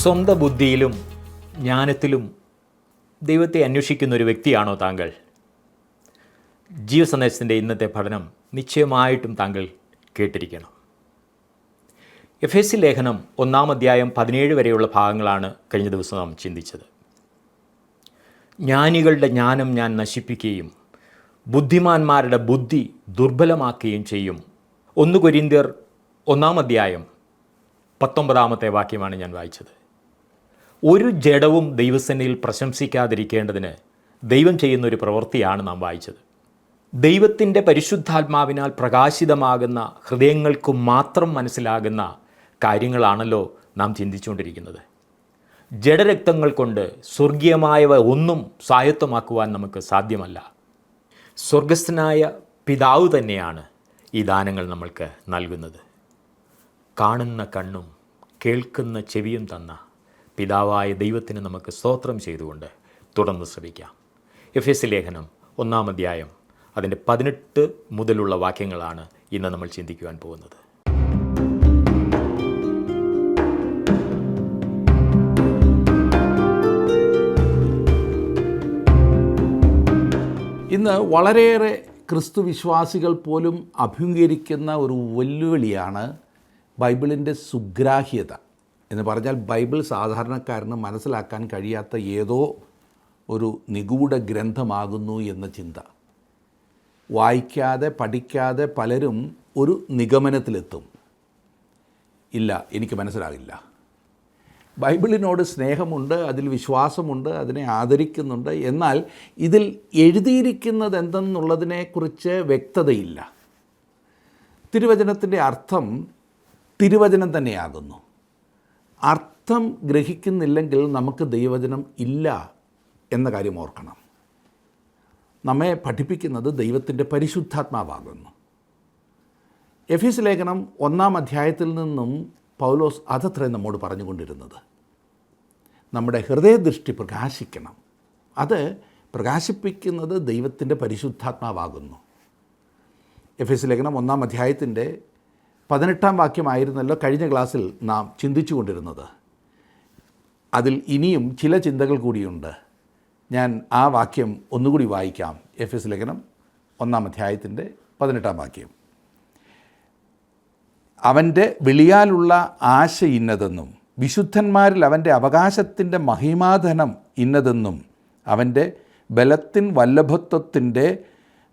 സ്വന്തം ബുദ്ധിയിലും ജ്ഞാനത്തിലും ദൈവത്തെ അന്വേഷിക്കുന്ന ഒരു വ്യക്തിയാണോ താങ്കൾ? ജീവസന്ദേശത്തിൻ്റെ ഇന്നത്തെ പഠനം നിശ്ചയമായിട്ടും താങ്കൾ കേട്ടിരിക്കണം. എഫേസ്യ ലേഖനം 1-ാം അധ്യായം 17 വരെയുള്ള ഭാഗങ്ങളാണ് കഴിഞ്ഞ ദിവസം നാം ചിന്തിച്ചത്. ജ്ഞാനികളുടെ ജ്ഞാനം ഞാൻ നശിപ്പിക്കുകയും ബുദ്ധിമാന്മാരുടെ ബുദ്ധി ദുർബലമാക്കുകയും ചെയ്യും. 1 കൊരിന്ത്യർ 1-ാം അധ്യായം 19-ാമത്തെ വാക്യമാണ് ഞാൻ വായിച്ചത്. ഒരു ജഡവും ദൈവസന്നിധിയിൽ പ്രശംസിക്കാതിരിക്കേണ്ടതിന് ദൈവം ചെയ്യുന്നൊരു പ്രവൃത്തിയാണ് നാം വായിച്ചത്. ദൈവത്തിൻ്റെ പരിശുദ്ധാത്മാവിനാൽ പ്രകാശിതമാകുന്ന ഹൃദയങ്ങൾക്ക് മാത്രം മനസ്സിലാകുന്ന കാര്യങ്ങളാണല്ലോ നാം ചിന്തിച്ചുകൊണ്ടിരിക്കുന്നത്. ജഡരക്തങ്ങൾ കൊണ്ട് സ്വർഗീയമായവ ഒന്നും സ്വായത്തമാക്കുവാൻ നമുക്ക് സാധ്യമല്ല. സ്വർഗസ്ഥനായ പിതാവ് തന്നെയാണ് ഈ ദാനങ്ങൾ നമ്മൾക്ക് നൽകുന്നത്. കാണുന്ന കണ്ണും കേൾക്കുന്ന ചെവിയും തന്ന പിതാവായ ദൈവത്തിന് നമുക്ക് സ്തോത്രം ചെയ്തുകൊണ്ട് തുടർന്ന് ശ്രമിക്കാം. എഫേസ്യ ലേഖനം 1-ാം അധ്യായം അതിൻ്റെ 18 മുതലുള്ള വാക്യങ്ങളാണ് ഇന്ന് നമ്മൾ ചിന്തിക്കുവാൻ പോകുന്നത്. ഇന്ന് വളരെയേറെ ക്രിസ്തു വിശ്വാസികൾ പോലും അഭിമുഖീകരിക്കുന്ന ഒരു വെല്ലുവിളിയാണ് ബൈബിളിൻ്റെ സുഗ്രാഹ്യത എന്ന് പറഞ്ഞാൽ ബൈബിൾ സാധാരണക്കാരന് മനസ്സിലാക്കാൻ കഴിയാത്ത ഏതോ ഒരു നിഗൂഢ ഗ്രന്ഥമാകുന്നു എന്ന ചിന്ത. വായിക്കാതെ പഠിക്കാതെ പലരും ഒരു നിഗമനത്തിലെത്തും, ഇല്ല എനിക്ക് മനസ്സിലാകില്ല. ബൈബിളിനോട് സ്നേഹമുണ്ട്, അതിൽ വിശ്വാസമുണ്ട്, അതിനെ ആദരിക്കുന്നുണ്ട്, എന്നാൽ ഇതിൽ എഴുതിയിരിക്കുന്നത് എന്തെന്നുള്ളതിനെക്കുറിച്ച് വ്യക്തതയില്ല. തിരുവചനത്തിൻ്റെ അർത്ഥം തിരുവചനം തന്നെയാകുന്നു. അർത്ഥം ഗ്രഹിക്കുന്നില്ലെങ്കിൽ നമുക്ക് ദൈവവചനം ഇല്ല എന്ന കാര്യം ഓർക്കണം. നമ്മെ പഠിപ്പിക്കുന്നത് ദൈവത്തിൻ്റെ പരിശുദ്ധാത്മാവാകുന്നു. എഫേസ്യ ലേഖനം 1-ാം അധ്യായത്തിൽ നിന്നും പൗലോസ് അതത്രേ നമ്മോട് പറഞ്ഞുകൊണ്ടിരുന്നത്. നമ്മുടെ ഹൃദയദൃഷ്ടി പ്രകാശിക്കണം. അത് പ്രകാശിപ്പിക്കുന്നത് ദൈവത്തിൻ്റെ പരിശുദ്ധാത്മാവാകുന്നു. എഫേസ്യ ലേഖനം 1-ാം അധ്യായത്തിൻ്റെ 18-ാം വാക്യമായിരുന്നല്ലോ കഴിഞ്ഞ ക്ലാസ്സിൽ നാം ചിന്തിച്ചു കൊണ്ടിരുന്നത്. അതിൽ ഇനിയും ചില ചിന്തകൾ കൂടിയുണ്ട്. ഞാൻ ആ വാക്യം ഒന്നുകൂടി വായിക്കാം. എഫേസ്യ ലേഖനം 1-ാം അധ്യായത്തിൻ്റെ 18-ാം വാക്യം. അവൻ്റെ വിളിയാലുള്ള ആശ ഇന്നതെന്നും വിശുദ്ധന്മാരിൽ അവൻ്റെ അവകാശത്തിൻ്റെ മഹിമാധനം ഇന്നതെന്നും അവൻ്റെ ബലത്തിൻ വല്ലഭത്വത്തിൻ്റെ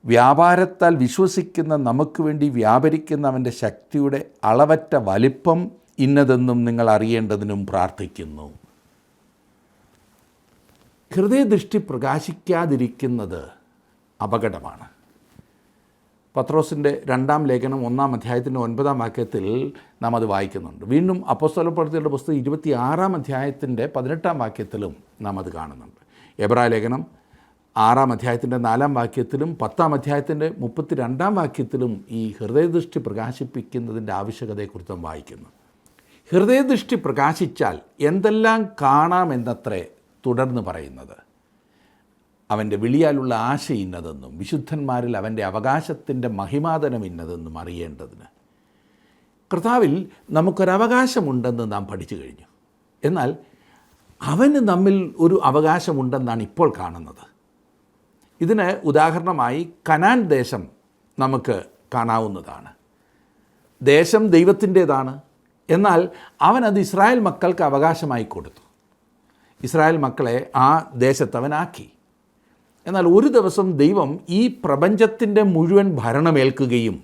വ്യാപാരത്താൽ വിശ്വസിക്കുന്ന നമുക്ക് വേണ്ടി വ്യാപരിക്കുന്ന അവൻ്റെ ശക്തിയുടെ അളവറ്റ വലിപ്പം ഇന്നതെന്നും നിങ്ങൾ അറിയേണ്ടതിനും പ്രാർത്ഥിക്കുന്നു. ഹൃദയദൃഷ്ടി പ്രകാശിക്കാതിരിക്കുന്നത് അപകടമാണ്. പത്രോസിൻ്റെ 2-ാം ലേഖനം 1-ാം അധ്യായത്തിൻ്റെ 9-ാം വാക്യത്തിൽ നാം അത് വായിക്കുന്നുണ്ട്. വീണ്ടും അപ്പോസ്തലപ്രവൃത്തികളുടെ പുസ്തകം 26-ാം അധ്യായത്തിൻ്റെ 18-ാം വാക്യത്തിലും നാം അത് കാണുന്നുണ്ട്. എബ്രായ ലേഖനം 6-ാം അധ്യായത്തിൻ്റെ 4-ാം വാക്യത്തിലും 10-ാം അധ്യായത്തിൻ്റെ 32-ാം വാക്യത്തിലും ഈ ഹൃദയദൃഷ്ടി പ്രകാശിപ്പിക്കുന്നതിൻ്റെ ആവശ്യകതയെക്കുറിച്ച് നാം വായിക്കുന്നു. ഹൃദയദൃഷ്ടി പ്രകാശിച്ചാൽ എന്തെല്ലാം കാണാമെന്നത്രേ തുടർന്ന് പറയുന്നത്. അവൻ്റെ വിളിയാലുള്ള ആശ ഇന്നതെന്നും വിശുദ്ധന്മാരിൽ അവൻ്റെ അവകാശത്തിൻ്റെ മഹിമാധനം ഇന്നതെന്നും അറിയേണ്ടതിന്. കർത്താവിൽ നമുക്കൊരവകാശമുണ്ടെന്ന് നാം പഠിച്ചു കഴിഞ്ഞു. എന്നാൽ അവന് നമ്മിൽ ഒരു അവകാശമുണ്ടെന്നാണ് ഇപ്പോൾ കാണുന്നത്. ഇതിന് ഉദാഹരണമായി കനാൻ ദേശം നമുക്ക് കാണാവുന്നതാണ്. ദേശം ദൈവത്തിൻ്റേതാണ്, എന്നാൽ അവനത് ഇസ്രായേൽ മക്കൾക്ക് അവകാശമായി കൊടുത്തു. ഇസ്രായേൽ മക്കളെ ആ ദേശത്തവനാക്കി. എന്നാൽ ഒരു ദിവസം ദൈവം ഈ പ്രപഞ്ചത്തിൻ്റെ മുഴുവൻ ഭരണമേൽക്കുകയും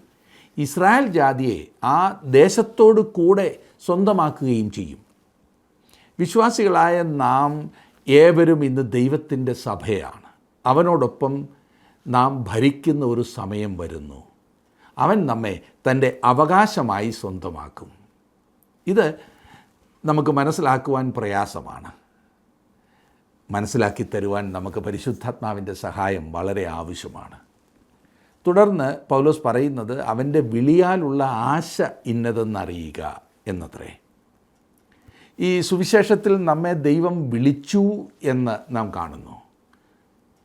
ഇസ്രായേൽ ജാതിയെ ആ ദേശത്തോട് കൂടെ സ്വന്തമാക്കുകയും ചെയ്യും. വിശ്വാസികളായ നാം ഏവരും ഇന്ന് ദൈവത്തിൻ്റെ സഭയാണ്. അവനോടൊപ്പം നാം ഭരിക്കുന്ന ഒരു സമയം വരുന്നു. അവൻ നമ്മെ തൻ്റെ അവകാശമായി സ്വന്തമാക്കും. ഇത് നമുക്ക് മനസ്സിലാക്കുവാൻ പ്രയാസമാണ്. മനസ്സിലാക്കി തരുവാൻ നമുക്ക് പരിശുദ്ധാത്മാവിൻ്റെ സഹായം വളരെ ആവശ്യമാണ്. തുടർന്ന് പൗലോസ് പറയുന്നത് അവൻ്റെ വിളിയാലുള്ള ആശ ഇന്നതെന്നറിയുക എന്നത്രേ. ഈ സുവിശേഷത്തിൽ നമ്മെ ദൈവം വിളിച്ചു എന്ന് നാം കാണുന്നു.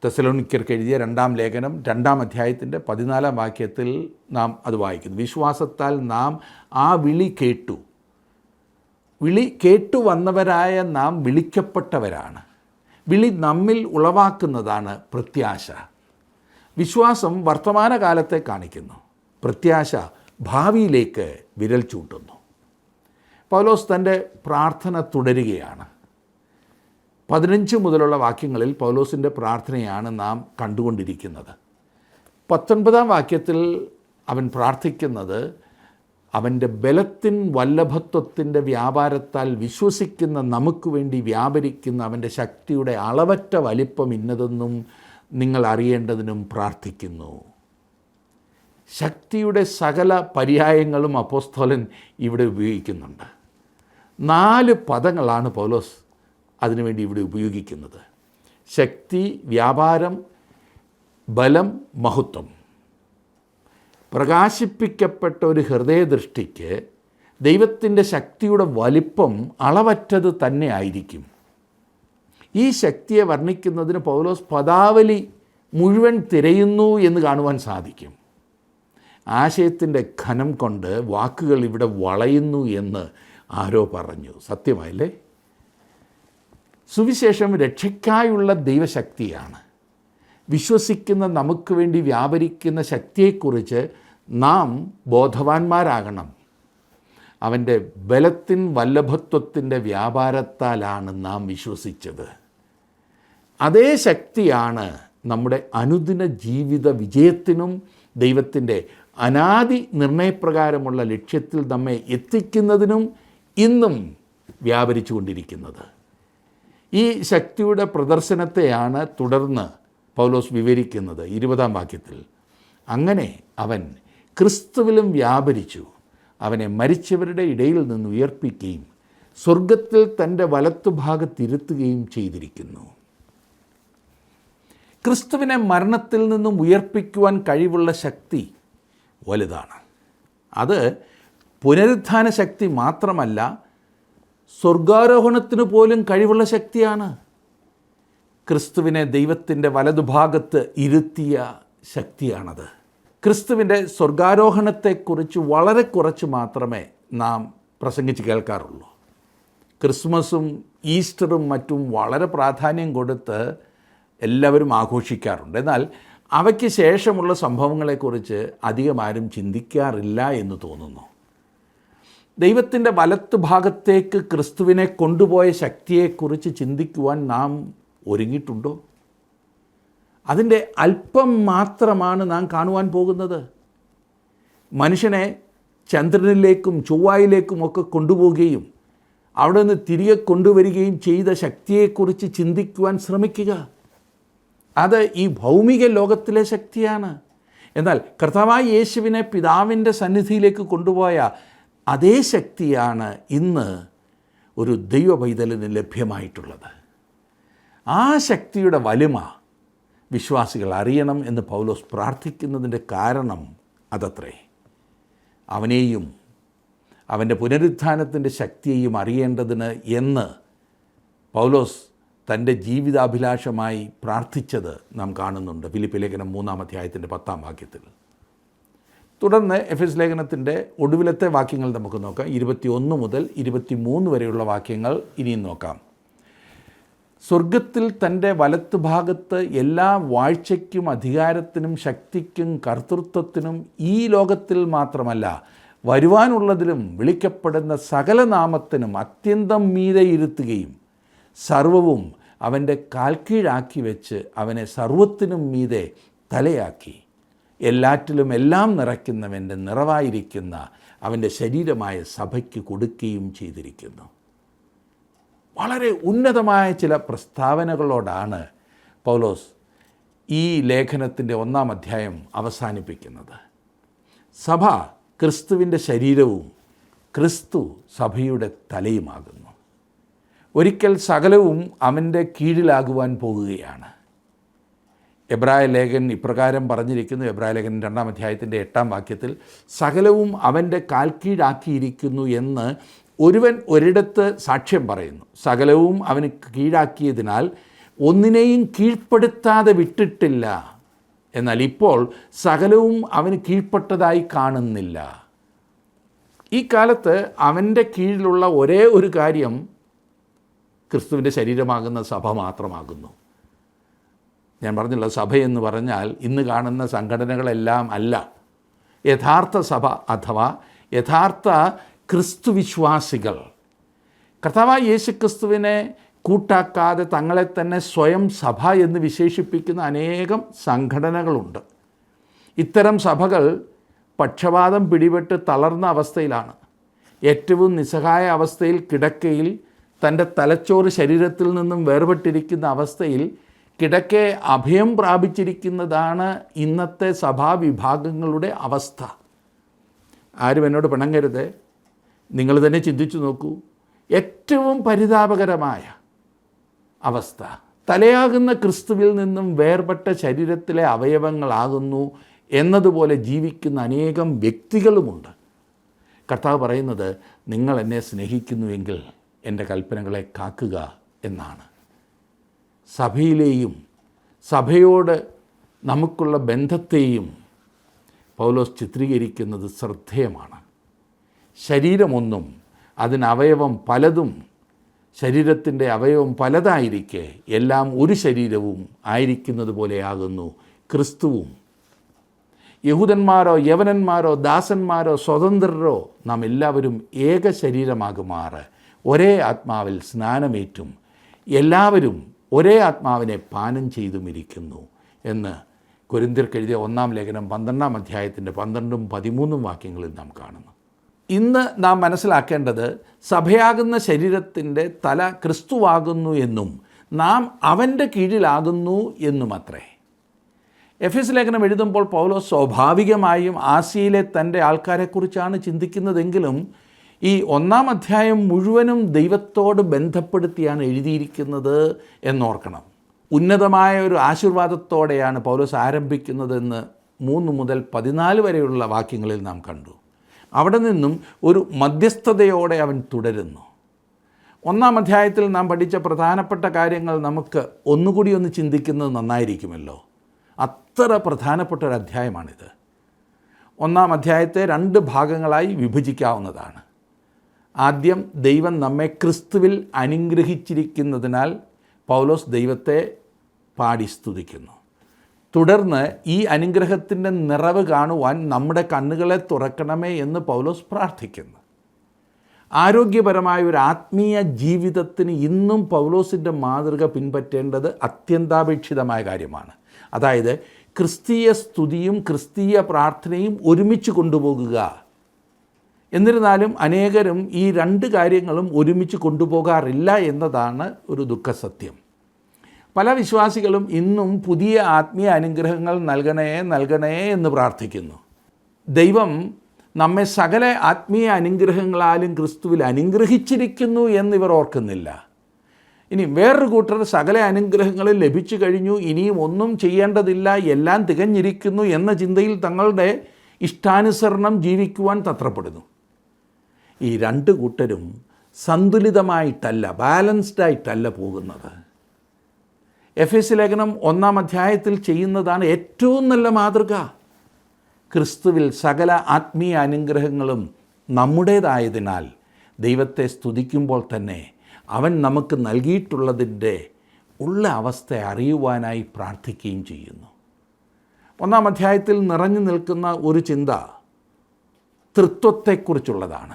തെസ്സലോനിക്കർക്ക് എഴുതിയ 2-ാം ലേഖനം 2-ാം അധ്യായത്തിൻ്റെ 14-ാം വാക്യത്തിൽ നാം അത് വായിക്കുന്നു. വിശ്വാസത്താൽ നാം ആ വിളി കേട്ടു. വിളി കേട്ടുവന്നവരായ നാം വിളിക്കപ്പെട്ടവരാണ്. വിളി നമ്മിൽ ഉളവാക്കുന്നതാണ് പ്രത്യാശ. വിശ്വാസം വർത്തമാനകാലത്തെ കാണിക്കുന്നു, പ്രത്യാശ ഭാവിയിലേക്ക് വിരൽ ചൂണ്ടുന്നു. പൗലോസ് തൻ്റെ പ്രാർത്ഥന തുടരുകയാണ്. 15 മുതലുള്ള വാക്യങ്ങളിൽ പൗലോസിൻ്റെ പ്രാർത്ഥനയാണ് നാം കണ്ടുകൊണ്ടിരിക്കുന്നത്. 19 വാക്യത്തിൽ അവൻ പ്രാർത്ഥിക്കുന്നത് അവൻ്റെ ബലത്തിൻ വല്ലഭത്വത്തിൻ്റെ വ്യാപാരത്താൽ വിശ്വസിക്കുന്ന നമുക്ക് വേണ്ടി വ്യാപരിക്കുന്ന അവൻ്റെ ശക്തിയുടെ അളവറ്റ വലിപ്പം ഇന്നതെന്നും നിങ്ങൾ അറിയേണ്ടതിനും പ്രാർത്ഥിക്കുന്നു. ശക്തിയുടെ സകല പര്യായങ്ങളും അപ്പോസ്തലൻ ഇവിടെ ഉപയോഗിക്കുന്നുണ്ട്. 4 പദങ്ങളാണ് പൗലോസ് അതിനുവേണ്ടി ഇവിടെ ഉപയോഗിക്കുന്നത്: ശക്തി, വ്യാപാരം, ബലം, മഹത്വം. പ്രകാശിപ്പിക്കപ്പെട്ട ഒരു ഹൃദയദൃഷ്ടിക്ക് ദൈവത്തിൻ്റെ ശക്തിയുടെ വലിപ്പം അളവറ്റത് തന്നെ ആയിരിക്കും. ഈ ശക്തിയെ വർണ്ണിക്കുന്നതിന് പൗലോസ് പദാവലി മുഴുവൻ തിരയുന്നു എന്ന് കാണുവാൻ സാധിക്കും. ആശയത്തിൻ്റെ ഘനം കൊണ്ട് വാക്കുകൾ ഇവിടെ വളയുന്നു എന്ന് ആരോ പറഞ്ഞു. സത്യമായില്ലേ? സുവിശേഷം രക്ഷയ്ക്കായുള്ള ദൈവശക്തിയാണ്. വിശ്വസിക്കുന്ന നമുക്ക് വേണ്ടി വ്യാപരിക്കുന്ന ശക്തിയെക്കുറിച്ച് നാം ബോധവാന്മാരാകണം. അവൻ്റെ ബലത്തിൻ വല്ലഭത്വത്തിൻ്റെ വ്യാപാരത്താലാണ് നാം വിശ്വസിച്ചത്. അതേ ശക്തിയാണ് നമ്മുടെ അനുദിന ജീവിത വിജയത്തിനും ദൈവത്തിൻ്റെ അനാദി നിർണയപ്രകാരമുള്ള ലക്ഷ്യത്തിൽ നമ്മെ എത്തിക്കുന്നതിനും ഇന്നും വ്യാപരിച്ചു കൊണ്ടിരിക്കുന്നത്. ഈ ശക്തിയുടെ പ്രദർശനത്തെയാണ് തുടർന്ന് പൗലോസ് വിവരിക്കുന്നത് 20 വാക്യത്തിൽ. അങ്ങനെ അവൻ ക്രിസ്തുവിലും വ്യാപരിച്ചു, അവനെ മരിച്ചവരുടെ ഇടയിൽ നിന്ന് ഉയർപ്പിക്കുകയും സ്വർഗത്തിൽ തൻ്റെ വലത്തുഭാഗത്തിരുത്തുകയും ചെയ്തിരിക്കുന്നു. ക്രിസ്തുവിനെ മരണത്തിൽ നിന്നും ഉയർപ്പിക്കുവാൻ കഴിവുള്ള ശക്തി വലുതാണ്. അത് പുനരുത്ഥാന ശക്തി മാത്രമല്ല, സ്വർഗാരോഹണത്തിന് പോലും കഴിവുള്ള ശക്തിയാണ്. ക്രിസ്തുവിനെ ദൈവത്തിൻ്റെ വലതുഭാഗത്ത് ഇരുത്തിയ ശക്തിയാണത്. ക്രിസ്തുവിൻ്റെ സ്വർഗാരോഹണത്തെക്കുറിച്ച് വളരെ കുറച്ച് മാത്രമേ നാം പ്രസംഗിച്ച് കേൾക്കാറുള്ളൂ. ക്രിസ്മസും ഈസ്റ്ററും മറ്റും വളരെ പ്രാധാന്യം കൊടുത്ത് എല്ലാവരും ആഘോഷിക്കാറുണ്ട്. എന്നാൽ അവയ്ക്ക് ശേഷമുള്ള സംഭവങ്ങളെക്കുറിച്ച് അധികം ആരും ചിന്തിക്കാറില്ല എന്ന് തോന്നുന്നു. ദൈവത്തിൻ്റെ വലത്ത് ഭാഗത്തേക്ക് ക്രിസ്തുവിനെ കൊണ്ടുപോയ ശക്തിയെക്കുറിച്ച് ചിന്തിക്കുവാൻ നാം ഒരുങ്ങിയിട്ടുണ്ടോ? അതിൻ്റെ അല്പം മാത്രമാണ് നാം കാണുവാൻ പോകുന്നത്. മനുഷ്യനെ ചന്ദ്രനിലേക്കും ചൊവ്വായിലേക്കും ഒക്കെ കൊണ്ടുപോവുകയും അവിടെ നിന്ന് തിരികെ കൊണ്ടുവരികയും ചെയ്ത ശക്തിയെക്കുറിച്ച് ചിന്തിക്കുവാൻ ശ്രമിക്കുക. അത് ഈ ഭൗമിക ലോകത്തിലെ ശക്തിയാണ്. എന്നാൽ കർത്താവായ യേശുവിനെ പിതാവിൻ്റെ സന്നിധിയിലേക്ക് കൊണ്ടുപോയ അതേ ശക്തിയാണ് ഇന്ന് ഒരു ദൈവ പൈതലിന് ലഭ്യമായിട്ടുള്ളത്. ആ ശക്തിയുടെ വലിമ വിശ്വാസികൾ അറിയണം എന്ന് പൗലോസ് പ്രാർത്ഥിക്കുന്നതിൻ്റെ കാരണം അതത്രേ. അവനെയും അവൻ്റെ പുനരുത്ഥാനത്തിൻ്റെ ശക്തിയെയും അറിയേണ്ടതിന് എന്ന് പൗലോസ് തൻ്റെ ജീവിതാഭിലാഷമായി പ്രാർത്ഥിച്ചത് നാം കാണുന്നുണ്ട് ഫിലിപ്പി ലേഖനം 3-ാം അധ്യായത്തിൻ്റെ 10-ാം വാക്യത്തിൽ. തുടർന്ന് എഫെസ് ലേഖനത്തിൻ്റെ ഒടുവിലത്തെ വാക്യങ്ങൾ നമുക്ക് നോക്കാം. 21 മുതൽ 23 വരെയുള്ള വാക്യങ്ങൾ ഇനിയും നോക്കാം. സ്വർഗത്തിൽ തൻ്റെ വലത്തുഭാഗത്ത് എല്ലാ വാഴ്ചയ്ക്കും അധികാരത്തിനും ശക്തിക്കും കർത്തൃത്വത്തിനും ഈ ലോകത്തിൽ മാത്രമല്ല വരുവാനുള്ളതിലും വിളിക്കപ്പെടുന്ന സകല നാമത്തിനും അത്യന്തം മീതെ ഇരുത്തുകയും സർവവും അവൻ്റെ കാൽക്കീഴാക്കി വെച്ച് അവനെ സർവത്തിനും മീതെ തലയാക്കി എല്ലാറ്റിലും എല്ലാം നിറയ്ക്കുന്നവൻ്റെ നിറവായിരിക്കുന്ന അവൻ്റെ ശരീരമായ സഭയ്ക്ക് കൊടുക്കുകയും ചെയ്തിരിക്കുന്നു. വളരെ ഉന്നതമായ ചില പ്രസ്താവനകളോടാണ് പൗലോസ് ഈ ലേഖനത്തിൻ്റെ 1-ാം അധ്യായം അവസാനിപ്പിക്കുന്നത്. സഭ ക്രിസ്തുവിൻ്റെ ശരീരവും ക്രിസ്തു സഭയുടെ തലയുമാകുന്നു. ഒരിക്കൽ സകലവും അവൻ്റെ കീഴിലാകുവാൻ പോകുകയാണ്. എബ്രായ ലേഖൻ ഇപ്രകാരം പറഞ്ഞിരിക്കുന്നു. എബ്രായ ലേഖൻ 2-ാം അധ്യായത്തിൻ്റെ 8-ാം വാക്യത്തിൽ സകലവും അവൻ്റെ കാൽക്കീഴാക്കിയിരിക്കുന്നു എന്ന് ഒരുവൻ ഒരിടത്ത് സാക്ഷ്യം പറയുന്നു. സകലവും അവന് കീഴാക്കിയതിനാൽ ഒന്നിനെയും കീഴ്പ്പെടുത്താതെ വിട്ടിട്ടില്ല. എന്നാൽ ഇപ്പോൾ സകലവും അവന് കീഴ്പ്പെട്ടതായി കാണുന്നില്ല. ഈ കാലത്ത് അവൻ്റെ കീഴിലുള്ള ഒരേ ഒരു കാര്യം ക്രിസ്തുവിൻ്റെ ശരീരമാകുന്ന സഭ മാത്രമാകുന്നു. ഞാൻ പറഞ്ഞില്ല, സഭയെന്ന് പറഞ്ഞാൽ ഇന്ന് കാണുന്ന സംഘടനകളെല്ലാം അല്ല. യഥാർത്ഥ സഭ അഥവാ യഥാർത്ഥ ക്രിസ്തുവിശ്വാസികൾ, കർത്താവായ യേശു ക്രിസ്തുവിനെ കൂട്ടാക്കാതെ തങ്ങളെ തന്നെ സ്വയം സഭ എന്ന് വിശേഷിപ്പിക്കുന്ന അനേകം സംഘടനകളുണ്ട്. ഇത്തരം സഭകൾ പക്ഷപാതം പിടിപെട്ട് തളർന്ന അവസ്ഥയിലാണ്. ഏറ്റവും നിസ്സഹായ അവസ്ഥയിൽ, കിടക്കയിൽ, തൻ്റെ തലച്ചോറ് ശരീരത്തിൽ നിന്നും വേർപെട്ടിരിക്കുന്ന അവസ്ഥയിൽ കിടക്കെ അഭയം പ്രാപിച്ചിരിക്കുന്നതാണ് ഇന്നത്തെ സഭാവിഭാഗങ്ങളുടെ അവസ്ഥ. ആരും എന്നോട് പിണങ്ങരുത്, നിങ്ങൾ തന്നെ ചിന്തിച്ചു നോക്കൂ. ഏറ്റവും പരിതാപകരമായ അവസ്ഥ, തലയാകുന്ന ക്രിസ്തുവിൽ നിന്നും വേർപെട്ട ശരീരത്തിലെ അവയവങ്ങളാകുന്നു എന്നതുപോലെ ജീവിക്കുന്ന അനേകം വ്യക്തികളുമുണ്ട്. കർത്താവ് പറയുന്നത്, നിങ്ങൾ എന്നെ സ്നേഹിക്കുന്നുവെങ്കിൽ എൻ്റെ കൽപ്പനകളെ കാക്കുക എന്നാണ്. സഭയിലെയും സഭയോട് നമുക്കുള്ള ബന്ധത്തെയും പൗലോസ് ചിത്രീകരിക്കുന്നത് ശ്രദ്ധേയമാണ്. ശരീരമൊന്നും അതിന് അവയവം പലതും, ശരീരത്തിൻ്റെ അവയവം പലതായിരിക്കെ എല്ലാം ഒരു ശരീരവും ആയിരിക്കുന്നത് പോലെയാകുന്നു ക്രിസ്തുവും. യഹൂദന്മാരോ യവനന്മാരോ ദാസന്മാരോ സ്വതന്ത്രരോ നാം എല്ലാവരും ഏക ശരീരമാകുമാറ് ഒരേ ആത്മാവിൽ സ്നാനമേറ്റും എല്ലാവരും ഒരേ ആത്മാവിനെ പാനം ചെയ്തുമിരിക്കുന്നു എന്ന് കൊരിന്ത്യർക്ക് എഴുതിയ 1-ാം ലേഖനം 12-ാം അധ്യായത്തിൻ്റെ 12-13 വാക്യങ്ങളിൽ നാം കാണുന്നു. ഇന്ന് നാം മനസ്സിലാക്കേണ്ടത്, സഭയാകുന്ന ശരീരത്തിൻ്റെ തല ക്രിസ്തുവാകുന്നു എന്നും നാം അവൻ്റെ കീഴിലാകുന്നു എന്നുമത്രേ. എഫെസ് ലേഖനം എഴുതുമ്പോൾ പൗലോസ് സ്വാഭാവികമായും ആസിയയിലെ തൻ്റെ ആൾക്കാരെക്കുറിച്ചാണ് ചിന്തിക്കുന്നതെങ്കിലും ഈ 1-ാം അധ്യായം മുഴുവനും ദൈവത്തോട് ബന്ധപ്പെടുത്തിയാണ് എഴുതിയിരിക്കുന്നത് എന്നോർക്കണം. ഉന്നതമായ ഒരു ആശീർവാദത്തോടെയാണ് പൗലോസ് ആരംഭിക്കുന്നതെന്ന് 3 മുതൽ 14 വരെയുള്ള വാക്യങ്ങളിൽ നാം കണ്ടു. അവിടെ നിന്നും ഒരു മധ്യസ്ഥതയോടെ അവൻ തുടരുന്നു. 1-ാം അധ്യായത്തിൽ നാം പഠിച്ച പ്രധാനപ്പെട്ട കാര്യങ്ങൾ നമുക്ക് ഒന്നുകൂടി ഒന്ന് ചിന്തിക്കുന്നത് നന്നായിരിക്കുമല്ലോ. അത്ര പ്രധാനപ്പെട്ട ഒരു അധ്യായമാണിത്. 1-ാം അധ്യായത്തെ 2 ഭാഗങ്ങളായി വിഭജിക്കാവുന്നതാണ്. ആദ്യം, ദൈവം നമ്മെ ക്രിസ്തുവിൽ അനുഗ്രഹിച്ചിരിക്കുന്നതിനാൽ പൗലോസ് ദൈവത്തെ പാടി സ്തുതിക്കുന്നു. തുടർന്ന് ഈ അനുഗ്രഹത്തിൻ്റെ നിറവ് കാണുവാൻ നമ്മുടെ കണ്ണുകളെ തുറക്കണമേ എന്ന് പൗലോസ് പ്രാർത്ഥിക്കുന്നു. ആരോഗ്യപരമായ ഒരു ആത്മീയ ജീവിതത്തിന് ഇന്നും പൗലോസിൻ്റെ മാതൃക പിൻപറ്റേണ്ടത് അത്യന്താപേക്ഷിതമായ കാര്യമാണ്. അതായത് ക്രിസ്തീയ സ്തുതിയും ക്രിസ്തീയ പ്രാർത്ഥനയും ഒരുമിച്ച് കൊണ്ടുപോകുക. എന്നിരുന്നാലും അനേകരും ഈ 2 കാര്യങ്ങളും ഒരുമിച്ച് കൊണ്ടുപോകാറില്ല എന്നതാണ് ഒരു ദുഃഖസത്യം. പല വിശ്വാസികളും ഇന്നും പുതിയ ആത്മീയ അനുഗ്രഹങ്ങൾ നൽകണേ എന്ന് പ്രാർത്ഥിക്കുന്നു. ദൈവം നമ്മെ സകല ആത്മീയ അനുഗ്രഹങ്ങളാലും ക്രിസ്തുവിൽ അനുഗ്രഹിച്ചിരിക്കുന്നു എന്നിവർ ഓർക്കുന്നില്ല. ഇനി വേറൊരു കൂട്ടർ സകല അനുഗ്രഹങ്ങളും ലഭിച്ചു കഴിഞ്ഞു, ഇനിയും ഒന്നും ചെയ്യേണ്ടതില്ല, എല്ലാം തികഞ്ഞിരിക്കുന്നു എന്ന ചിന്തയിൽ തങ്ങളുടെ ഇഷ്ടാനുസരണം ജീവിക്കുവാൻ തത്രപ്പെടുന്നു. ഈ 2 കൂട്ടരും സന്തുലിതമായിട്ടല്ല, ബാലൻസ്ഡായിട്ടല്ല പോകുന്നത്. എഫെസ് ലേഖനം 1-ാം അധ്യായത്തിൽ ചെയ്യുന്നതാണ് ഏറ്റവും നല്ല മാതൃക. ക്രിസ്തുവിൽ സകല ആത്മീയ അനുഗ്രഹങ്ങളും നമ്മുടേതായതിനാൽ ദൈവത്തെ സ്തുതിക്കുമ്പോൾ തന്നെ അവൻ നമുക്ക് നൽകിയിട്ടുള്ളതിൻ്റെ ഉള്ള അവസ്ഥ അറിയുവാനായി പ്രാർത്ഥിക്കുകയും ചെയ്യുന്നു. 1-ാം അധ്യായത്തിൽ നിറഞ്ഞു നിൽക്കുന്ന ഒരു ചിന്ത തൃത്വത്തെക്കുറിച്ചുള്ളതാണ്.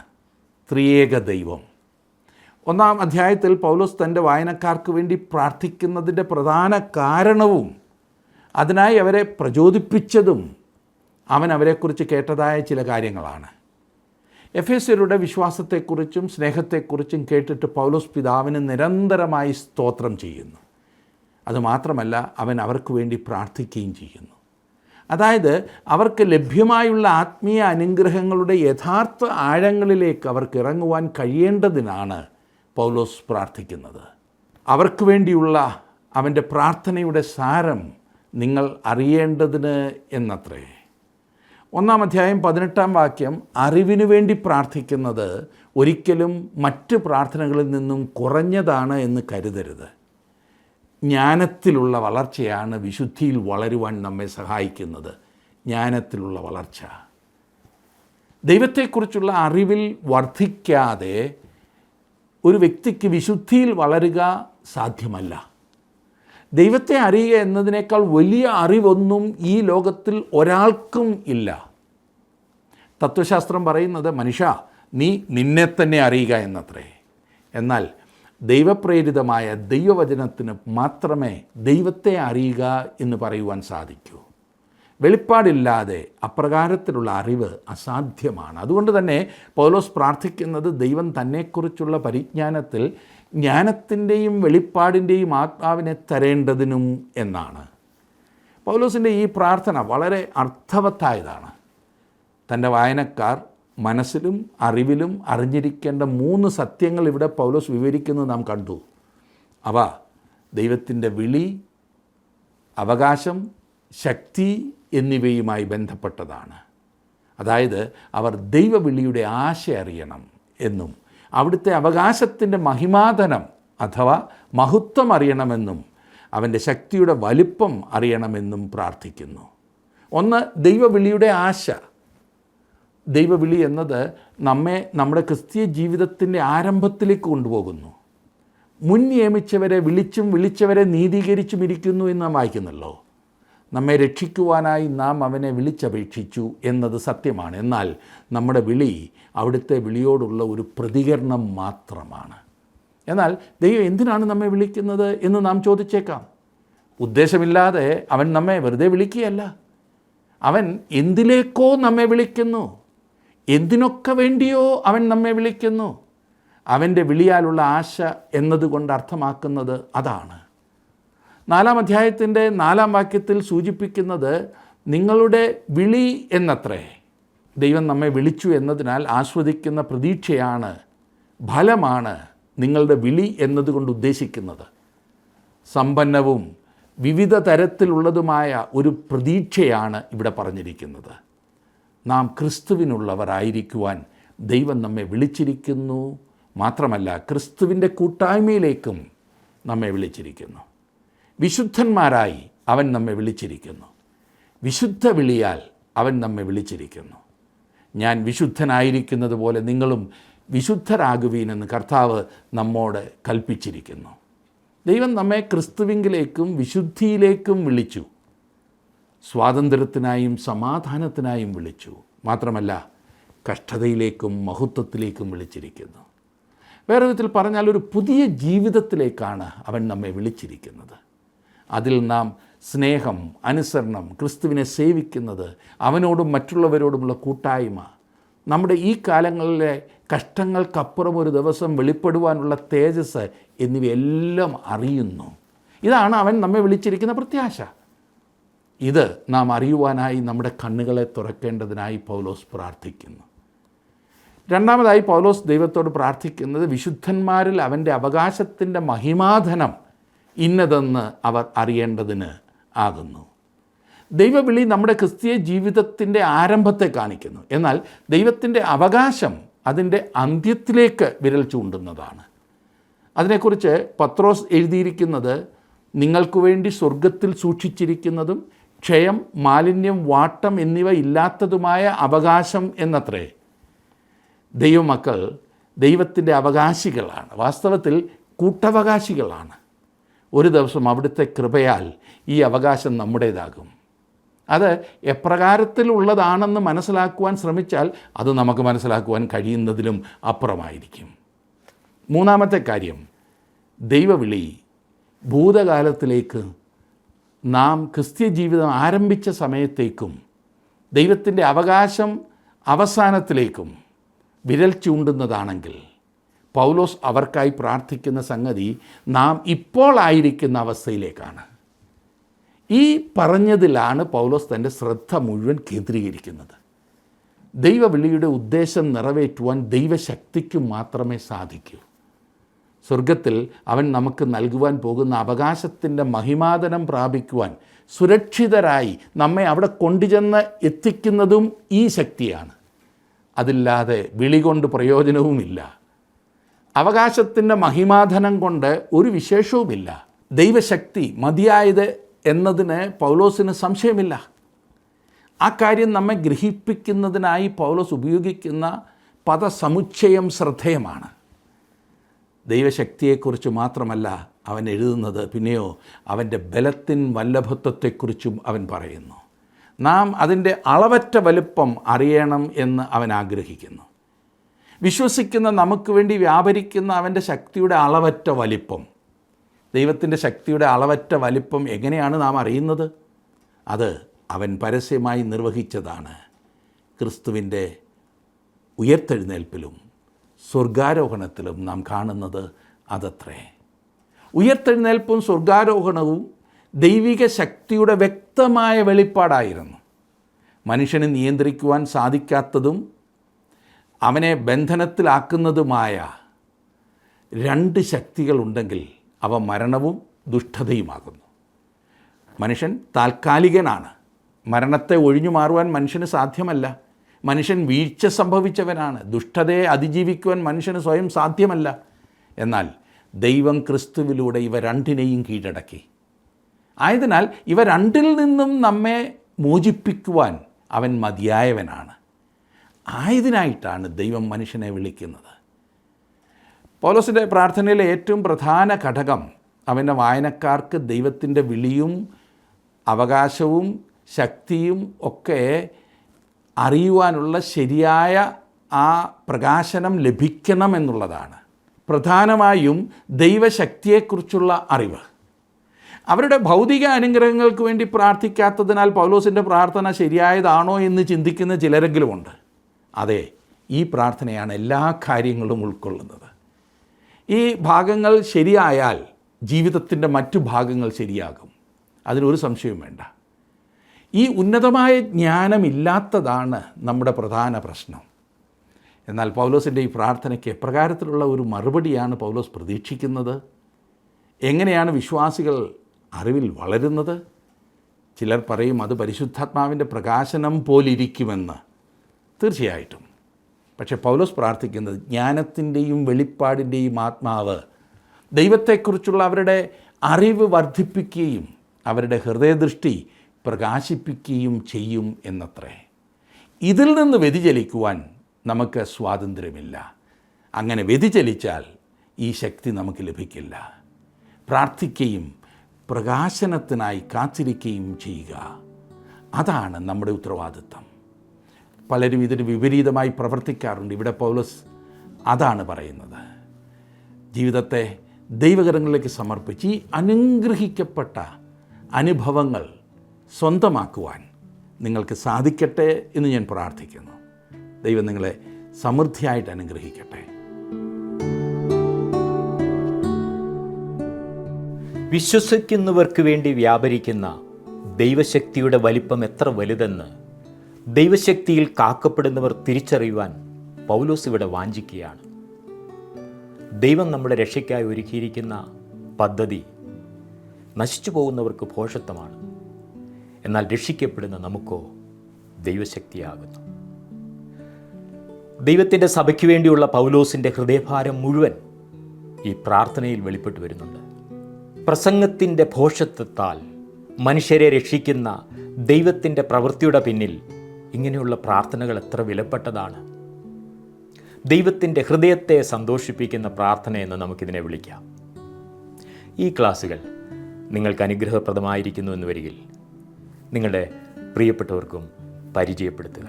ത്രിയേക ദൈവം. 1-ാം അധ്യായത്തിൽ പൗലോസ് തൻ്റെ വായനക്കാർക്ക് വേണ്ടി പ്രാർത്ഥിക്കുന്നതിൻ്റെ പ്രധാന കാരണവും അതിനായി അവരെ പ്രചോദിപ്പിച്ചതും അവൻ അവരെക്കുറിച്ച് കേട്ടതായ ചില കാര്യങ്ങളാണ്. എഫേസ്യരുടെ വിശ്വാസത്തെക്കുറിച്ചും സ്നേഹത്തെക്കുറിച്ചും കേട്ടിട്ട് പൗലോസ് പിതാവിന് നിരന്തരമായി സ്തോത്രം ചെയ്യുന്നു. അതുമാത്രമല്ല, അവൻ അവർക്ക് വേണ്ടി പ്രാർത്ഥിക്കുകയും ചെയ്യുന്നു. അതായത് അവർക്ക് ലഭ്യമായുള്ള ആത്മീയ അനുഗ്രഹങ്ങളുടെ യഥാർത്ഥ ആഴങ്ങളിലേക്ക് അവർക്ക് ഇറങ്ങുവാൻ കഴിയേണ്ടതിനാണ് പൗലോസ് പ്രാർത്ഥിക്കുന്നത്. അവർക്ക് വേണ്ടിയുള്ള അവൻ്റെ പ്രാർത്ഥനയുടെ സാരം നിങ്ങൾ അറിയേണ്ടതിന് എന്നത്രേ. 1-ാം അധ്യായം 18-ാം വാക്യം അറിവിനു വേണ്ടി പ്രാർത്ഥിക്കുന്നത് ഒരിക്കലും മറ്റ് പ്രാർത്ഥനകളിൽ നിന്നും കുറഞ്ഞതാണ് എന്ന് കരുതരുത്. ജ്ഞാനത്തിലുള്ള വളർച്ചയാണ് വിശുദ്ധിയിൽ വളരുവാൻ നമ്മെ സഹായിക്കുന്നത്. ജ്ഞാനത്തിലുള്ള വളർച്ച. ദൈവത്തെക്കുറിച്ചുള്ള അറിവിൽ വർദ്ധിക്കാതെ ഒരു വ്യക്തിക്ക് വിശുദ്ധിയിൽ വളരുക സാധ്യമല്ല. ദൈവത്തെ അറിയുക എന്നതിനേക്കാൾ വലിയ അറിവൊന്നും ഈ ലോകത്തിൽ ഒരാൾക്കും ഇല്ല. തത്വശാസ്ത്രം പറയുന്നത് മനുഷ്യ നീ നിന്നെ തന്നെ അറിയുക എന്നത്രേ. എന്നാൽ ദൈവപ്രേരിതമായ ദൈവവചനത്തിന് മാത്രമേ ദൈവത്തെ അറിയുക എന്ന് പറയുവാൻ സാധിക്കൂ. വെളിപ്പാടില്ലാതെ അപ്രകാരത്തിലുള്ള അറിവ് അസാധ്യമാണ്. അതുകൊണ്ട് തന്നെ പൗലോസ് പ്രാർത്ഥിക്കുന്നത് ദൈവം തന്നെക്കുറിച്ചുള്ള പരിജ്ഞാനത്തിൽ ജ്ഞാനത്തിൻ്റെയും വെളിപ്പാടിൻ്റെയും ആത്മാവിനെ തരേണ്ടതിനും എന്നാണ്. പൗലോസിൻ്റെ ഈ പ്രാർത്ഥന വളരെ അർത്ഥവത്തായതാണ്. തൻ്റെ വായനക്കാർ മനസ്സിലും അറിവിലും അറിഞ്ഞിരിക്കേണ്ട 3 സത്യങ്ങൾ ഇവിടെ പൗലോസ് വിവരിക്കുന്നത് നാം കണ്ടു. അവ ദൈവത്തിൻ്റെ വിളി, അവകാശം, ശക്തി എന്നിവയുമായി ബന്ധപ്പെട്ടതാണ്. അതായത് അവർ ദൈവവിളിയുടെ ആശ അറിയണം എന്നും അവിടുത്തെ അവകാശത്തിൻ്റെ മഹിമാധനം അഥവാ മഹത്വം അറിയണമെന്നും അവൻ്റെ ശക്തിയുടെ വലിപ്പം അറിയണമെന്നും പ്രാർത്ഥിക്കുന്നു. ഒന്ന്, ദൈവവിളിയുടെ ആശ. ദൈവവിളി എന്നത് നമ്മെ നമ്മുടെ ക്രിസ്തീയ ജീവിതത്തിൻ്റെ ആരംഭത്തിലേക്ക് കൊണ്ടുപോകുന്നു. മുൻ നിയമിച്ചവരെ വിളിച്ചും വിളിച്ചവരെ നീതീകരിച്ചും ഇരിക്കുന്നു എന്ന് നാം വായിക്കുന്നല്ലോ. നമ്മെ രക്ഷിക്കുവാനായി നാം അവനെ വിളിച്ചപേക്ഷിച്ചു എന്നത് സത്യമാണ്. എന്നാൽ നമ്മുടെ വിളി അവിടുത്തെ വിളിയോടുള്ള ഒരു പ്രതികരണം മാത്രമാണ്. എന്നാൽ ദൈവം എന്തിനാണ് നമ്മെ വിളിക്കുന്നത് എന്ന് നാം ചോദിച്ചേക്കാം. ഉദ്ദേശമില്ലാതെ അവൻ നമ്മെ വെറുതെ വിളിക്കുകയല്ല. അവൻ എന്തിലേക്കോ നമ്മെ വിളിക്കുന്നു. എന്തിനൊക്കെ വേണ്ടിയോ അവൻ നമ്മെ വിളിക്കുന്നു. അവൻ്റെ വിളിയാലുള്ള ആശ എന്നതുകൊണ്ട് അർത്ഥമാക്കുന്നത് അതാണ്. 4-ാം അധ്യായത്തിൻ്റെ 4-ാം വാക്യത്തിൽ സൂചിപ്പിക്കുന്നത് നിങ്ങളുടെ വിളി എന്നത്രേ. ദൈവം നമ്മെ വിളിച്ചു എന്നതിനാൽ ആസ്വദിക്കുന്ന പ്രതീക്ഷയാണ്, ഫലമാണ് നിങ്ങളുടെ വിളി എന്നതുകൊണ്ട് ഉദ്ദേശിക്കുന്നത്. സമ്പന്നവും വിവിധ തരത്തിലുള്ളതുമായ ഒരു പ്രതീക്ഷയാണ് ഇവിടെ പറഞ്ഞിരിക്കുന്നത്. നാം ക്രിസ്തുവിനുള്ളവരായിരിക്കുവാൻ ദൈവം നമ്മെ വിളിച്ചിരിക്കുന്നു. മാത്രമല്ല ക്രിസ്തുവിൻ്റെ കൂട്ടായ്മയിലേക്കും നമ്മെ വിളിച്ചിരിക്കുന്നു. വിശുദ്ധന്മാരായി അവൻ നമ്മെ വിളിച്ചിരിക്കുന്നു. വിശുദ്ധ വിളിയാൽ അവൻ നമ്മെ വിളിച്ചിരിക്കുന്നു. ഞാൻ വിശുദ്ധനായിരിക്കുന്നത് പോലെ നിങ്ങളും വിശുദ്ധരാകുവീനെന്ന് കർത്താവ് നമ്മോട് കൽപ്പിച്ചിരിക്കുന്നു. ദൈവം നമ്മെ ക്രിസ്തുവിങ്കിലേക്കും വിശുദ്ധിയിലേക്കും വിളിച്ചു. സ്വാതന്ത്ര്യത്തിനായും സമാധാനത്തിനായും വിളിച്ചു. മാത്രമല്ല കഷ്ടതയിലേക്കും മഹത്വത്തിലേക്കും വിളിച്ചിരിക്കുന്നു. വേറെ വിധത്തിൽ പറഞ്ഞാൽ ഒരു പുതിയ ജീവിതത്തിലേക്കാണ് അവൻ നമ്മെ വിളിച്ചിരിക്കുന്നത്. അതിൽ നാം സ്നേഹം, അനുസരണം, ക്രിസ്തുവിനെ സേവിക്കുന്നത്, അവനോടും മറ്റുള്ളവരോടുമുള്ള കൂട്ടായ്മ, നമ്മുടെ ഈ കാലങ്ങളിലെ കഷ്ടങ്ങൾക്കപ്പുറം ഒരു ദിവസം വെളിപ്പെടുവാനുള്ള തേജസ് എന്നിവയെല്ലാം അറിയുന്നു. ഇതാണ് അവൻ നമ്മെ വിളിച്ചിരിക്കുന്ന പ്രത്യാശ. ഇത് നാം അറിയുവാനായി നമ്മുടെ കണ്ണുകളെ തുറക്കേണ്ടതിനായി പൗലോസ് പ്രാർത്ഥിക്കുന്നു. രണ്ടാമതായി പൗലോസ് ദൈവത്തോട് പ്രാർത്ഥിക്കുന്നത് വിശുദ്ധന്മാരിൽ അവൻ്റെ അവകാശത്തിൻ്റെ മഹിമാധനം ഇന്നതെന്ന് അവർ അറിയേണ്ടതിന് ആകുന്നു. ദൈവവിളി നമ്മുടെ ക്രിസ്തീയ ജീവിതത്തിൻ്റെ ആരംഭത്തെ കാണിക്കുന്നു. എന്നാൽ ദൈവത്തിൻ്റെ അവകാശം അതിൻ്റെ അന്ത്യത്തിലേക്ക് വിരൽ ചൂണ്ടുന്നതാണ്. അതിനെക്കുറിച്ച് പത്രോസ് എഴുതിയിരിക്കുന്നത് നിങ്ങൾക്ക് വേണ്ടി സ്വർഗത്തിൽ സൂക്ഷിച്ചിരിക്കുന്നതും ക്ഷയം, മാലിന്യം, വാട്ടം എന്നിവ ഇല്ലാത്തതുമായ അവകാശം എന്നത്രേ. ദൈവമക്കൾ ദൈവത്തിൻ്റെ അവകാശികളാണ്. വാസ്തവത്തിൽ കൂട്ടവകാശികളാണ്. ഒരു ദിവസം അവിടുത്തെ കൃപയാൽ ഈ അവകാശം നമ്മുടേതാകും. അത് എപ്രകാരത്തിലുള്ളതാണെന്ന് മനസ്സിലാക്കുവാൻ ശ്രമിച്ചാൽ അത് നമുക്ക് മനസ്സിലാക്കുവാൻ കഴിയുന്നതിലും അപ്പുറമായിരിക്കും. മൂന്നാമത്തെ കാര്യം, ദൈവവിളി ഭൂതകാലത്തിലേക്ക് നാം ക്രിസ്തീയ ജീവിതം ആരംഭിച്ച സമയത്തേക്കും ദൈവത്തിൻ്റെ അവകാശം അവസാനത്തിലേക്കും വിരൽ ചൂണ്ടുന്നതാണെങ്കിൽ പൗലോസ് അവർക്കായി പ്രാർത്ഥിക്കുന്ന സംഗതി നാം ഇപ്പോൾ ആയിരിക്കുന്ന അവസ്ഥയിലേക്കാണ്. ഈ പറഞ്ഞതിലാണ് പൗലോസ് തൻ്റെ ശ്രദ്ധ മുഴുവൻ കേന്ദ്രീകരിക്കുന്നത്. ദൈവവിളിയുടെ ഉദ്ദേശം നിറവേറ്റുവാൻ ദൈവശക്തിക്ക് മാത്രമേ സാധിക്കൂ. സ്വർഗത്തിൽ അവൻ നമുക്ക് നൽകുവാൻ പോകുന്ന അവകാശത്തിൻ്റെ മഹിമാധനം പ്രാപിക്കുവാൻ സുരക്ഷിതരായി നമ്മെ അവിടെ കൊണ്ടുചെന്ന് എത്തിക്കുന്നതും ഈ ശക്തിയാണ്. അതില്ലാതെ വിളി കൊണ്ട് പ്രയോജനവുമില്ല. അവകാശത്തിൻ്റെ മഹിമാധനം കൊണ്ട് ഒരു വിശേഷവുമില്ല. ദൈവശക്തി മതിയായത് എന്നതിന് പൗലോസിന് സംശയമില്ല. ആ കാര്യം നമ്മെ ഗ്രഹിപ്പിക്കുന്നതിനായി പൗലോസ് ഉപയോഗിക്കുന്ന പദസമുച്ചയം ശ്രദ്ധേയമാണ്. ദൈവശക്തിയെക്കുറിച്ച് മാത്രമല്ല അവൻ എഴുതുന്നത്, പിന്നെയോ അവൻ്റെ ബലത്തിൻ വല്ലഭത്വത്തെക്കുറിച്ചും അവൻ പറയുന്നു. നാം അതിൻ്റെ അളവറ്റ വലുപ്പം അറിയണം എന്ന് അവൻ ആഗ്രഹിക്കുന്നു. വിശ്വസിക്കുന്ന നമുക്ക് വേണ്ടി വ്യാപരിക്കുന്ന അവൻ്റെ ശക്തിയുടെ അളവറ്റ വലിപ്പം, ദൈവത്തിൻ്റെ ശക്തിയുടെ അളവറ്റ വലിപ്പം എങ്ങനെയാണ് നാം അറിയുന്നത്? അത് അവൻ പരസ്യമായി നിർവഹിച്ചതാണ്. ക്രിസ്തുവിൻ്റെ ഉയർത്തെഴുന്നേൽപ്പിലും സ്വർഗാരോഹണത്തിലും നാം കാണുന്നത് അതത്രേ. ഉയർത്തെഴുന്നേൽപ്പും സ്വർഗാരോഹണവും ദൈവിക ശക്തിയുടെ വ്യക്തമായ വെളിപ്പാടായിരുന്നു. മനുഷ്യന് നിയന്ത്രിക്കുവാൻ സാധിക്കാത്തതും അവനെ ബന്ധനത്തിലാക്കുന്നതുമായ രണ്ട് ശക്തികളുണ്ടെങ്കിൽ അവ മരണവും ദുഷ്ടതയുമാകുന്നു. മനുഷ്യൻ താൽക്കാലികനാണ്. മരണത്തെ ഒഴിഞ്ഞു മാറുവാൻ മനുഷ്യന് സാധ്യമല്ല. മനുഷ്യൻ വീഴ്ച സംഭവിച്ചവനാണ്. ദുഷ്ടതയെ അതിജീവിക്കുവാൻ മനുഷ്യന് സ്വയം സാധ്യമല്ല. എന്നാൽ ദൈവം ക്രിസ്തുവിലൂടെ ഇവ രണ്ടിനെയും കീഴടക്കി. ആയതിനാൽ ഇവ രണ്ടിൽ നിന്നും നമ്മെ മോചിപ്പിക്കുവാൻ അവൻ മതിയായവനാണ്. ആയതിനായിട്ടാണ് ദൈവം മനുഷ്യനെ വിളിക്കുന്നത്. പൗലോസിൻ്റെ പ്രാർത്ഥനയിലെ ഏറ്റവും പ്രധാന ഘടകം അവൻ്റെ വായനക്കാർക്ക് ദൈവത്തിൻ്റെ വിളിയും അവകാശവും ശക്തിയും ഒക്കെ അറിയുവാനുള്ള ശരിയായ ആ പ്രകാശനം ലഭിക്കണമെന്നുള്ളതാണ്. പ്രധാനമായും ദൈവശക്തിയെക്കുറിച്ചുള്ള അറിവ്. അവരുടെ ഭൗതിക അനുഗ്രഹങ്ങൾക്ക് വേണ്ടി പ്രാർത്ഥിക്കാത്തതിനാൽ പൗലോസിൻ്റെ പ്രാർത്ഥന ശരിയായതാണോ എന്ന് ചിന്തിക്കുന്ന ചിലരെങ്കിലുമുണ്ട്. അതെ, ഈ പ്രാർത്ഥനയാണ് എല്ലാ കാര്യങ്ങളും ഉൾക്കൊള്ളുന്നത്. ഈ ഭാഗങ്ങൾ ശരിയായാൽ ജീവിതത്തിൻ്റെ മറ്റു ഭാഗങ്ങൾ ശരിയാകും. അതിനൊരു സംശയവും വേണ്ട. ഈ ഉന്നതമായ ജ്ഞാനമില്ലാത്തതാണ് നമ്മുടെ പ്രധാന പ്രശ്നം. എന്നാൽ പൗലോസിൻ്റെ ഈ പ്രാർത്ഥനയ്ക്ക് എപ്രകാരത്തിലുള്ള ഒരു മറുപടിയാണ് പൗലോസ് പ്രതീക്ഷിക്കുന്നത്? എങ്ങനെയാണ് വിശ്വാസികൾ അറിവിൽ വളരുന്നത്? ചിലർ പറയും അത് പരിശുദ്ധാത്മാവിൻ്റെ പ്രകാശനം പോലിരിക്കുമെന്ന്. തീർച്ചയായിട്ടും. പക്ഷേ പൗലോസ് പ്രാർത്ഥിക്കുന്നത് ജ്ഞാനത്തിൻ്റെയും വെളിപ്പാടിൻ്റെയും ആത്മാവ് ദൈവത്തെക്കുറിച്ചുള്ള അവരുടെ അറിവ് വർദ്ധിപ്പിക്കുകയും അവരുടെ ഹൃദയദൃഷ്ടി പ്രകാശിപ്പിക്കുകയും ചെയ്യും എന്നത്രേ. ഇതിൽ നിന്ന് വ്യതിചലിക്കുവാൻ നമുക്ക് സ്വാതന്ത്ര്യമില്ല. അങ്ങനെ വ്യതിചലിച്ചാൽ ഈ ശക്തി നമുക്ക് ലഭിക്കില്ല. പ്രാർത്ഥിക്കുകയും പ്രകാശനത്തിനായി കാത്തിരിക്കുകയും ചെയ്യുക, അതാണ് നമ്മുടെ ഉത്തരവാദിത്വം. പലരും ഇതിന് വിപരീതമായി പ്രവർത്തിക്കാറുണ്ട്. ഇവിടെ പൗലോസ് അതാണ് പറയുന്നത്. ജീവിതത്തെ ദൈവകരങ്ങളിലേക്ക് സമർപ്പിച്ച് ഈ അനുഗ്രഹിക്കപ്പെട്ട അനുഭവങ്ങൾ സ്വന്തമാക്കുവാൻ നിങ്ങൾക്ക് സാധിക്കട്ടെ എന്ന് ഞാൻ പ്രാർത്ഥിക്കുന്നു. ദൈവം നിങ്ങളെ സമൃദ്ധിയായിട്ട് അനുഗ്രഹിക്കട്ടെ. വിശ്വസിക്കുന്നവർക്ക് വേണ്ടി വ്യാപരിക്കുന്ന ദൈവശക്തിയുടെ വലിപ്പം എത്ര വലുതെന്ന് ദൈവശക്തിയിൽ കാക്കപ്പെടുന്നവർ തിരിച്ചറിയുവാൻ പൗലോസ് ഇവിടെ വാഞ്ചിക്കുകയാണ്. ദൈവം നമ്മുടെ രക്ഷയ്ക്കായി ഒരുക്കിയിരിക്കുന്ന പദ്ധതി നശിച്ചു പോകുന്നവർക്ക് ഭോഷത്വമാണ്. എന്നാൽ രക്ഷിക്കപ്പെടുന്ന നമുക്കോ ദൈവശക്തിയാകുന്നു. ദൈവത്തിൻ്റെ സഭയ്ക്ക് വേണ്ടിയുള്ള പൗലോസിൻ്റെ ഹൃദയഭാരം മുഴുവൻ ഈ പ്രാർത്ഥനയിൽ വെളിപ്പെട്ടു വരുന്നുണ്ട്. പ്രസംഗത്തിൻ്റെ ഭോഷത്വത്താൽ മനുഷ്യരെ രക്ഷിക്കുന്ന ദൈവത്തിൻ്റെ പ്രവൃത്തിയുടെ പിന്നിൽ ഇങ്ങനെയുള്ള പ്രാർത്ഥനകൾ എത്ര വിലപ്പെട്ടതാണ്. ദൈവത്തിൻ്റെ ഹൃദയത്തെ സന്തോഷിപ്പിക്കുന്ന പ്രാർത്ഥന എന്ന് നമുക്കിതിനെ വിളിക്കാം. ഈ ക്ലാസ്സുകൾ നിങ്ങൾക്ക് അനുഗ്രഹപ്രദമായിരിക്കുന്നു എന്ന് വരികിൽ നിങ്ങളുടെ പ്രിയപ്പെട്ടവർക്കും പരിചയപ്പെടുത്തുക.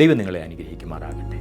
ദൈവം നിങ്ങളെ അനുഗ്രഹിക്കുമാറാകട്ടെ.